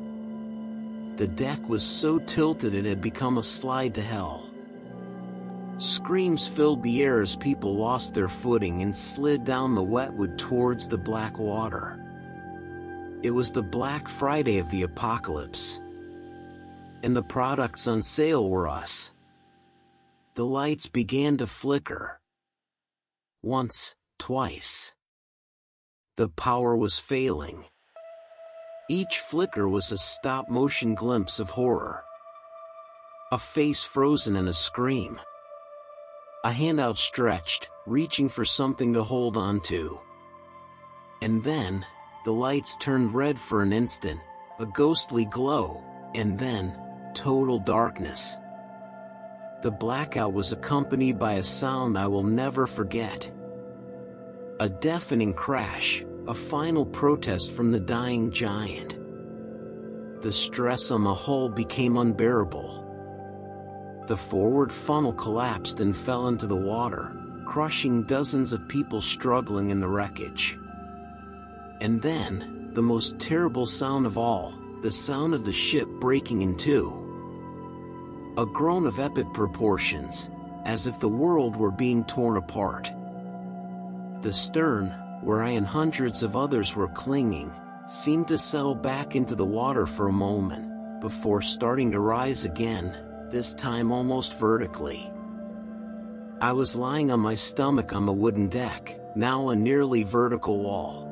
The deck was so tilted it had become a slide to hell. Screams filled the air as people lost their footing and slid down the wetwood towards the black water. It was the Black Friday of the apocalypse. And the products on sale were us. The lights began to flicker. Once, twice. The power was failing. Each flicker was a stop-motion glimpse of horror. A face frozen in a scream. A hand outstretched, reaching for something to hold on to. And then, the lights turned red for an instant, a ghostly glow, and then, total darkness. The blackout was accompanied by a sound I will never forget. A deafening crash, a final protest from the dying giant. The stress on the hull became unbearable. The forward funnel collapsed and fell into the water, crushing dozens of people struggling in the wreckage. And then, the most terrible sound of all, the sound of the ship breaking in two. A groan of epic proportions, as if the world were being torn apart. The stern, where I and hundreds of others were clinging, seemed to settle back into the water for a moment, before starting to rise again, this time almost vertically. I was lying on my stomach on the wooden deck, now a nearly vertical wall.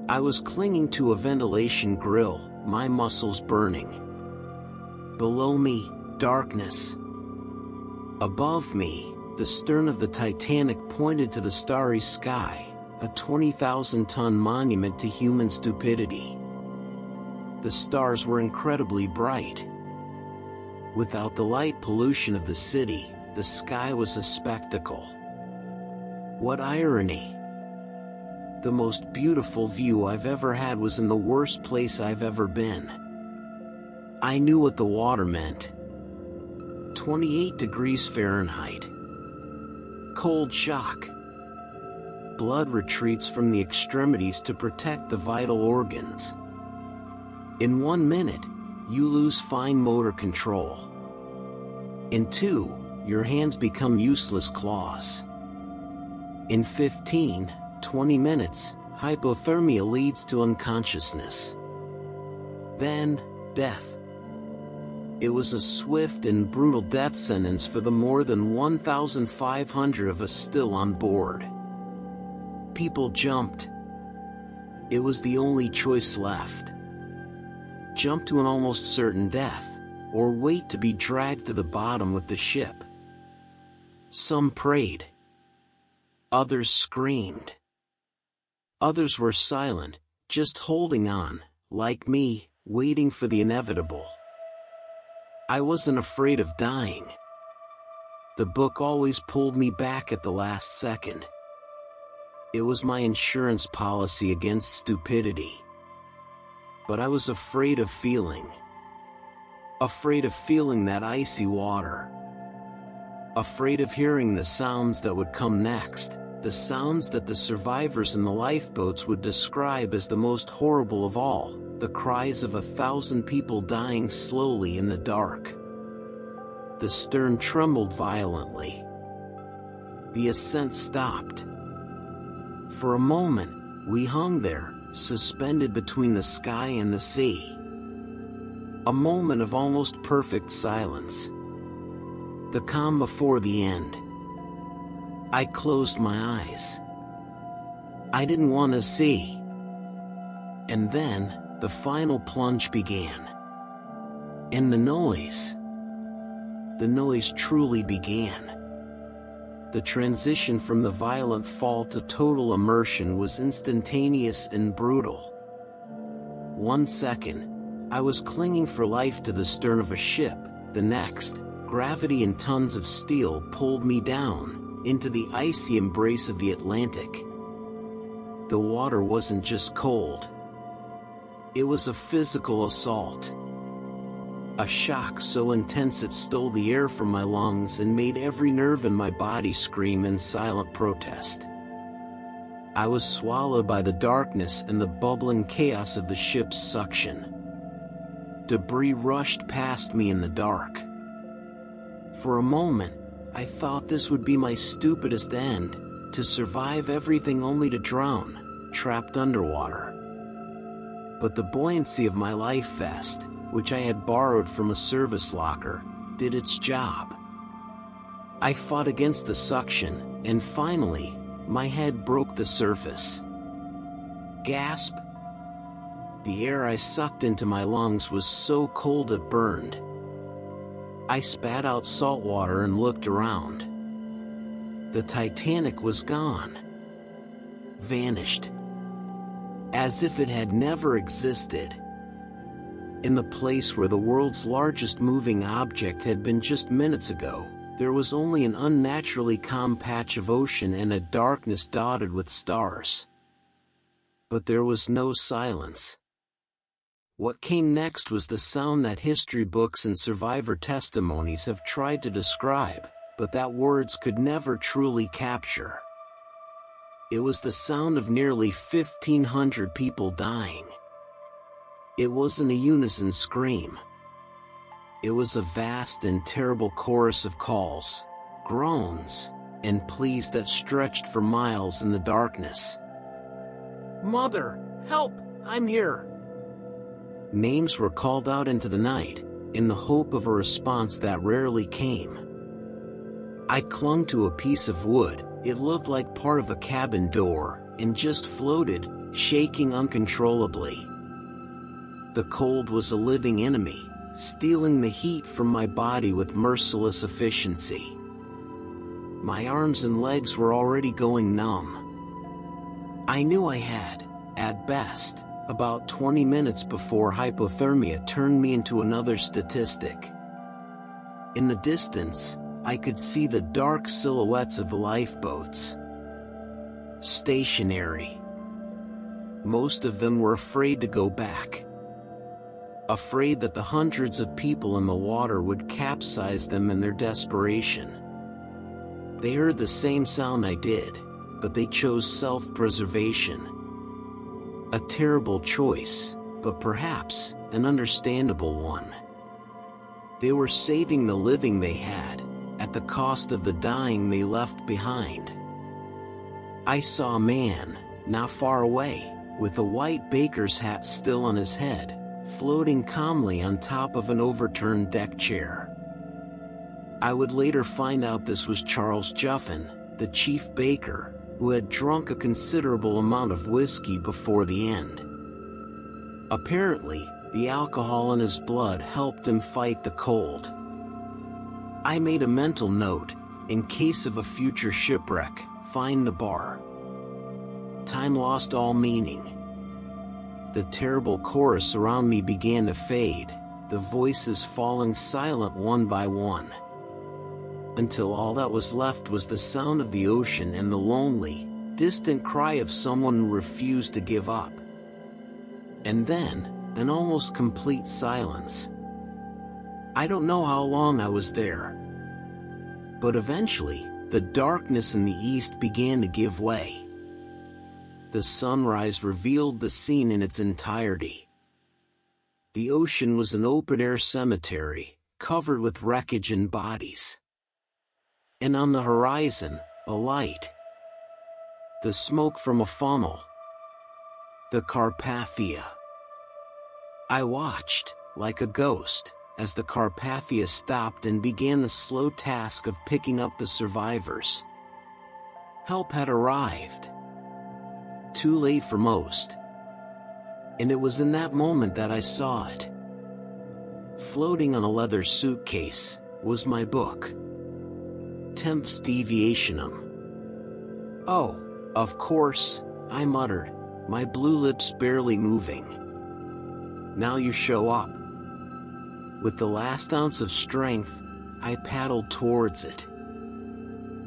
I was clinging to a ventilation grill, my muscles burning. Below me, darkness. Above me, the stern of the Titanic pointed to the starry sky, a 20,000-ton monument to human stupidity. The stars were incredibly bright. Without the light pollution of the city, the sky was a spectacle. What irony! The most beautiful view I've ever had was in the worst place I've ever been. I knew what the water meant. 28 degrees Fahrenheit. Cold shock. Blood retreats from the extremities to protect the vital organs. In 1 minute, you lose fine motor control. In 2, your hands become useless claws. In 15-20 minutes, hypothermia leads to unconsciousness. Then, death. It was a swift and brutal death sentence for the more than 1,500 of us still on board. People jumped. It was the only choice left. Jump to an almost certain death, or wait to be dragged to the bottom with the ship. Some prayed. Others screamed. Others were silent, just holding on, like me, waiting for the inevitable. I wasn't afraid of dying. The book always pulled me back at the last second. It was my insurance policy against stupidity. But I was afraid of feeling. Afraid of feeling that icy water. Afraid of hearing the sounds that would come next, the sounds that the survivors in the lifeboats would describe as the most horrible of all. The cries of 1,000 people dying slowly in the dark. The stern trembled violently. The ascent stopped. For a moment, we hung there, suspended between the sky and the sea. A moment of almost perfect silence. The calm before the end. I closed my eyes. I didn't want to see. And then, the final plunge began. And the noise truly began. The transition from the violent fall to total immersion was instantaneous and brutal. 1 second, I was clinging for life to the stern of a ship. The next, gravity and tons of steel pulled me down, into the icy embrace of the Atlantic. The water wasn't just cold. It was a physical assault. A shock so intense it stole the air from my lungs and made every nerve in my body scream in silent protest. I was swallowed by the darkness and the bubbling chaos of the ship's suction. Debris rushed past me in the dark. For a moment, I thought this would be my stupidest end, to survive everything only to drown, trapped underwater. But the buoyancy of my life vest, which I had borrowed from a service locker, did its job. I fought against the suction, and finally, my head broke the surface. Gasp! The air I sucked into my lungs was so cold it burned. I spat out salt water and looked around. The Titanic was gone. Vanished. As if it had never existed. In the place where the world's largest moving object had been just minutes ago, there was only an unnaturally calm patch of ocean and a darkness dotted with stars. But there was no silence. What came next was the sound that history books and survivor testimonies have tried to describe, but that words could never truly capture. It was the sound of nearly 1,500 people dying. It wasn't a unison scream. It was a vast and terrible chorus of calls, groans, and pleas that stretched for miles in the darkness. "Mother, help! I'm here!" Names were called out into the night, in the hope of a response that rarely came. I clung to a piece of wood. It looked like part of a cabin door, and just floated, shaking uncontrollably. The cold was a living enemy, stealing the heat from my body with merciless efficiency. My arms and legs were already going numb. I knew I had, at best, about 20 minutes before hypothermia turned me into another statistic. In the distance, I could see the dark silhouettes of the lifeboats. Stationary. Most of them were afraid to go back. Afraid that the hundreds of people in the water would capsize them in their desperation. They heard the same sound I did, but they chose self-preservation. A terrible choice, but perhaps an understandable one. They were saving the living they had, at the cost of the dying they left behind. I saw a man, not far away, with a white baker's hat still on his head, floating calmly on top of an overturned deck chair. I would later find out this was Charles Juffin, the chief baker, who had drunk a considerable amount of whiskey before the end. Apparently, the alcohol in his blood helped him fight the cold. I made a mental note, in case of a future shipwreck, find the bar. Time lost all meaning. The terrible chorus around me began to fade, the voices falling silent one by one. Until all that was left was the sound of the ocean and the lonely, distant cry of someone who refused to give up. And then, an almost complete silence. I don't know how long I was there. But eventually, the darkness in the east began to give way. The sunrise revealed the scene in its entirety. The ocean was an open-air cemetery, covered with wreckage and bodies. And on the horizon, a light. The smoke from a funnel. The Carpathia. I watched, like a ghost, as the Carpathia stopped and began the slow task of picking up the survivors. Help had arrived. Too late for most. And it was in that moment that I saw it. Floating on a leather suitcase was my book. Temps Deviationum. Oh, of course, I muttered, my blue lips barely moving. Now you show up. With the last ounce of strength, I paddled towards it.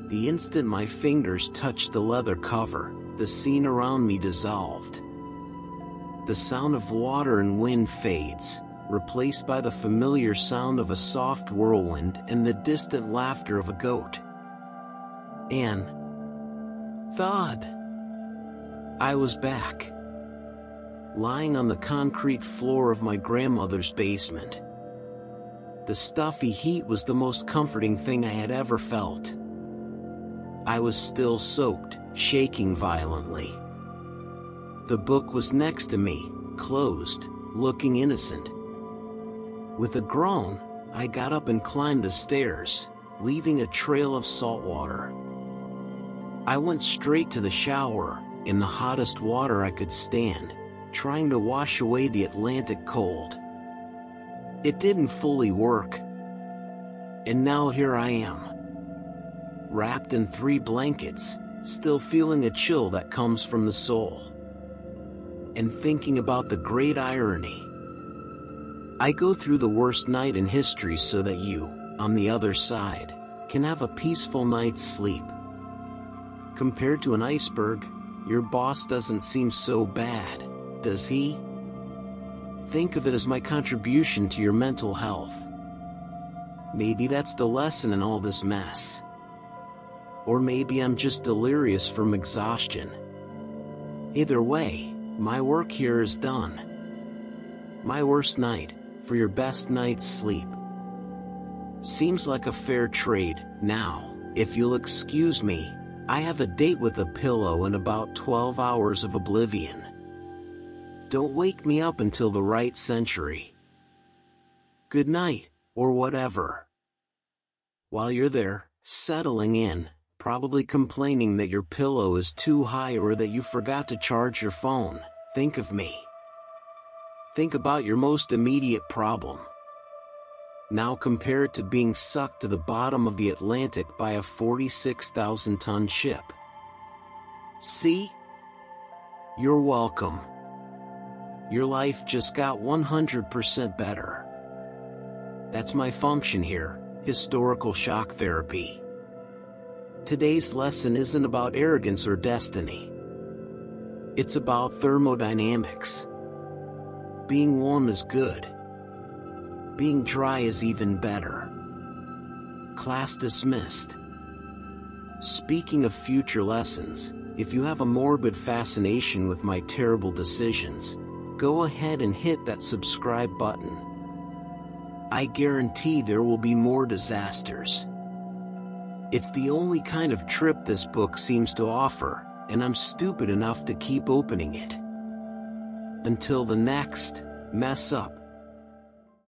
The instant my fingers touched the leather cover, the scene around me dissolved. The sound of water and wind fades, replaced by the familiar sound of a soft whirlwind and the distant laughter of a goat. And thud! I was back. Lying on the concrete floor of my grandmother's basement. The stuffy heat was the most comforting thing I had ever felt. I was still soaked, shaking violently. The book was next to me, closed, looking innocent. With a groan, I got up and climbed the stairs, leaving a trail of salt water. I went straight to the shower, in the hottest water I could stand, trying to wash away the Atlantic cold. It didn't fully work. And now here I am. Wrapped in 3 blankets, still feeling a chill that comes from the soul. And thinking about the great irony. I go through the worst night in history so that you, on the other side, can have a peaceful night's sleep. Compared to an iceberg, your boss doesn't seem so bad, does he? Think of it as my contribution to your mental health. Maybe that's the lesson in all this mess. Or maybe I'm just delirious from exhaustion. Either way, my work here is done. My worst night, for your best night's sleep. Seems like a fair trade. Now, if you'll excuse me, I have a date with a pillow and about 12 hours of oblivion. Don't wake me up until the right century. Good night, or whatever. While you're there, settling in, probably complaining that your pillow is too high or that you forgot to charge your phone, think of me. Think about your most immediate problem. Now compare it to being sucked to the bottom of the Atlantic by a 46,000-ton ship. See? You're welcome. Your life just got 100% better. That's my function here, Historical shock therapy. Today's lesson isn't about arrogance or destiny. It's about thermodynamics. Being warm is good. Being dry is even better. Class dismissed. Speaking of future lessons, if you have a morbid fascination with my terrible decisions, go ahead and hit that subscribe button. I guarantee there will be more disasters. It's the only kind of trip this book seems to offer, and I'm stupid enough to keep opening it. Until the next mess up.